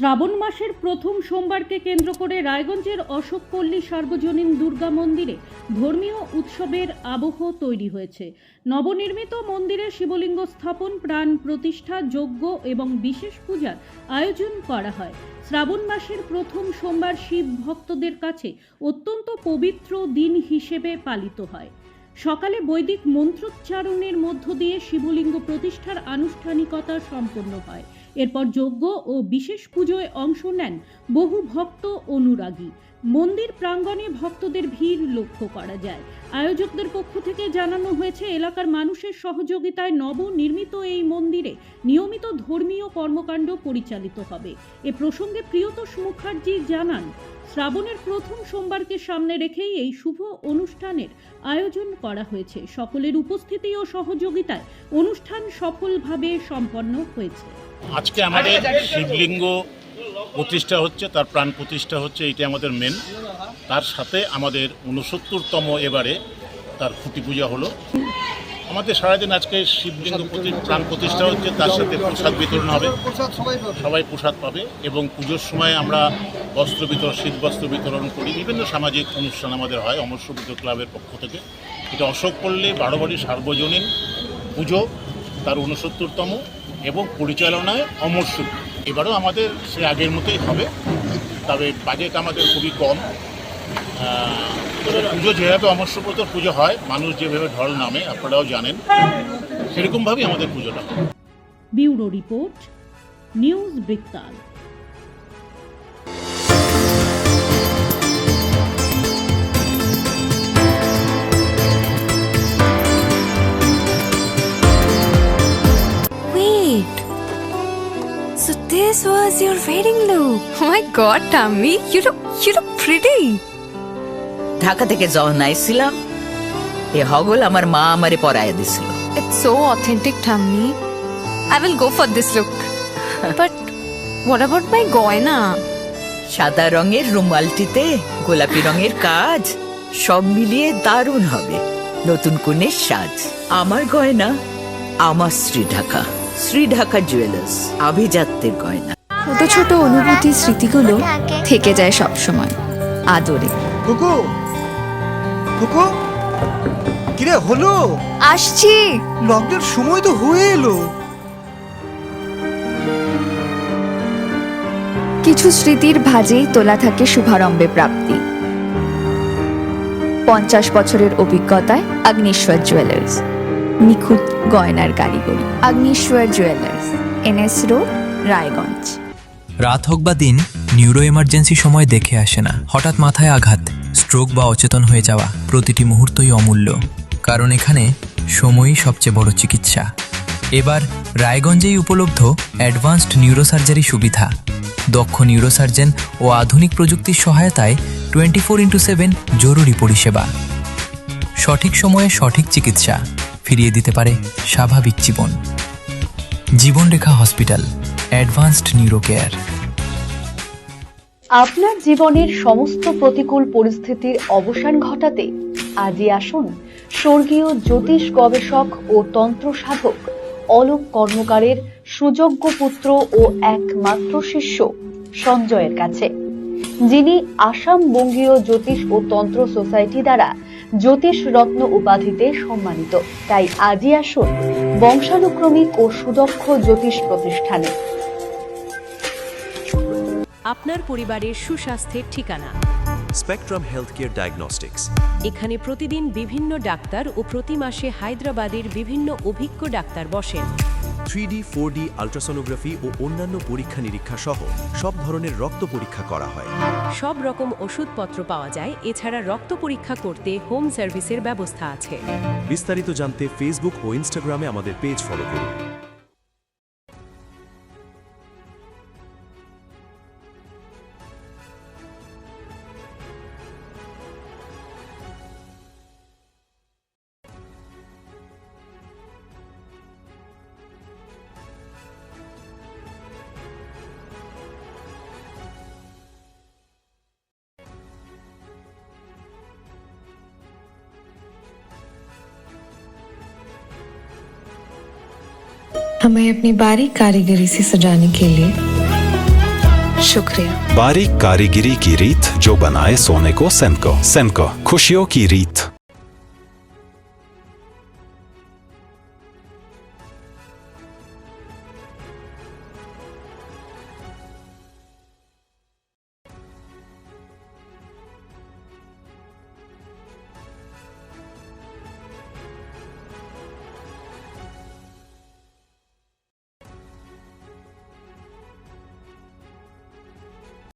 শ্রাবণ মাসের প্রথম সোমবারকে কেন্দ্র করে রায়গঞ্জের অশোকপল্লী সার্বজনীন দুর্গা মন্দিরে ধর্মীয় উৎসবের আবহ তৈরি হয়েছে। নবনির্মিত মন্দিরে শিবলিঙ্গ স্থাপন, প্রাণ প্রতিষ্ঠা, যজ্ঞ এবং বিশেষ পূজার আয়োজন করা হয়। শ্রাবণ মাসের প্রথম সোমবার শিব ভক্তদের কাছে অত্যন্ত পবিত্র দিন হিসেবে পালিত হয়। সকালে বৈদিক মন্ত্রোচ্চারণের মধ্য দিয়ে শিবলিঙ্গ প্রতিষ্ঠার আনুষ্ঠানিকতা সম্পন্ন হয়। এরপর যজ্ঞ ও বিশেষ পুজোয় অংশ নেন বহু ভক্ত অনুরাগী। মন্দির প্রাঙ্গণে ভক্তদের ভিড় লক্ষ্য করা যায়। আয়োজকদের পক্ষ থেকে জানানো হয়েছে, এলাকার মানুষের সহযোগিতায় নবনির্মিত এই মন্দিরে নিয়মিত ধর্মীয় কর্মকাণ্ড পরিচালিত হবে। এ প্রসঙ্গে প্রিয়তোষ মুখার্জি জানান, শ্রাবণের প্রথম সোমবারকে সামনে রেখেই এই শুভ অনুষ্ঠানের আয়োজন করা হয়েছে। সকলের উপস্থিতি ও সহযোগিতায় অনুষ্ঠান সফলভাবে সম্পন্ন হয়েছে। আজকে আমাদের শিবলিঙ্গ প্রতিষ্ঠা হচ্ছে, তার প্রাণ প্রতিষ্ঠা হচ্ছে, এইটা আমাদের মেন। তার সাথে আমাদের 69তম এবারে তার খুঁটি পূজা হলো। আমাদের সারাদিন আজকে শিবলিঙ্গ প্রাণ প্রতিষ্ঠা হচ্ছে, তার সাথে প্রসাদ বিতরণ হবে, সবাই প্রসাদ পাবে এবং পুজোর সময় আমরা বস্ত্র বিতরণ, শীত বস্ত্র বিতরণ করি। বিভিন্ন সামাজিক অনুষ্ঠান আমাদের হয় অমর পুজো ক্লাবের পক্ষ থেকে। এটা অশোকপল্লী বারোবাড়ি সার্বজনীন পুজো, তার 69তম এবং পরিচালনায় অমর সুখ। এবারও আমাদের সে আগের মতোই হবে, তবে বাজেট আমাদের খুবই কম। পুজো যেভাবে অমরসুব্রত পুজো হয়, মানুষ যেভাবে ঢল নামে আপনারাও জানেন, সেরকমভাবেই আমাদের পুজোটা। ব্যুরো রিপোর্ট, নিউজ বৃত্তান্ত। So this was your wedding look. Oh my god, Tammy, you look pretty. Dhaka থেকে যখন আইছিলাম, এ হগল আমার মা আমারে পরায় দিছিল। It's so authentic, Tammy. I will go for this look. But what about my goina? সাদা রঙের রুমালটিতে গোলাপি রঙের কাজ, সব মিলিয়ে দারুণ হবে নতুন কনের সাজ। আমার গয়না আমার শ্রী ঢাকা জুয়েলার্স, আভিজাত্যের গয়না। ছোট ছোট অনুভূতি, স্মৃতিগুলো থেকে যায় সব সময় আদরে। কুকু কুকু, কিরে হলো? আসছি। লকডাউন সময় তো হয়ে এলো। কিছু স্মৃতির ভাজেই তোলা থাকে শুভারম্ভে প্রাপ্তি। 50 বছরের অভিজ্ঞতায় আগ্নেশ্বর জুয়েলার্স, নিখুঁত গয়নার কারিগরি। Agneshwar jewellers, NS road, Raiganj. রাত হোক বা দিন, নিউরো এমার্জেন্সি সময় দেখে আসে না। হঠাৎ মাথায় আঘাত, স্ট্রোক বা অচেতন হয়ে যাওয়া, প্রতিটি মুহূর্তই অমূল্য, কারণ এখানে সময়ই সবচেয়ে বড় চিকিৎসা। এবার রায়গঞ্জেই উপলব্ধ অ্যাডভান্সড নিউরোসার্জারি সুবিধা। দক্ষ নিউরোসার্জন ও আধুনিক প্রযুক্তির সহায়তায় 24x7 জরুরি পরিষেবা। সঠিক সময়ে সঠিক চিকিৎসা ফিরিয়ে দিতে পারে স্বাভাবিক জীবন। জীবনরেখা হসপিটাল, অ্যাডভান্সড নিউরো কেয়ার। আপনার জীবনের সমস্ত প্রতিকূল পরিস্থিতির অবসান ঘটাতে আজই আসুন স্বর্গীয় জ্যোতিষ গবেষক ও তন্ত্র সাধক অলোক কর্মকারের সুযোগ্য পুত্র ও একমাত্র শিষ্য সঞ্জয়ের কাছে, যিনি আসাম বঙ্গীয় জ্যোতিষ ও তন্ত্র সোসাইটি দ্বারা জ্যোতিষ রত্ন উপাধিতে সম্মানিত। তাই আজই আসুন বংশানুক্রমিক ও সুদক্ষ জ্যোতিষ প্রতিষ্ঠানে। আপনার পরিবারের সুস্বাস্থ্যের ঠিকানা স্পেকট্রাম হেলথকেয়ার ডায়াগনস্টিক্স। এখানে প্রতিদিন বিভিন্ন ডাক্তার ও প্রতি মাসে হায়দ্রাবাদের বিভিন্ন অভিজ্ঞ ডাক্তার বসেন। 3D, 4D আল্ট্রাসোনোগ্রাফি ও অন্যান্য পরীক্ষা নিরীক্ষা সহ সব ধরনের রক্ত পরীক্ষা করা হয়। সব রকম ওষুধপত্র পাওয়া যায়। এছাড়া রক্ত পরীক্ষা করতে হোম সার্ভিসের ব্যবস্থা আছে। বিস্তারিত জানতে ফেসবুক ও ইনস্টাগ্রামে আমাদের পেজ ফলো করুন। हमें अपनी बारीक कारीगरी से सजाने के लिए शुक्रिया। बारीक कारीगिरी की रीत जो बनाए सोने को सेनको खुशियों की रीत।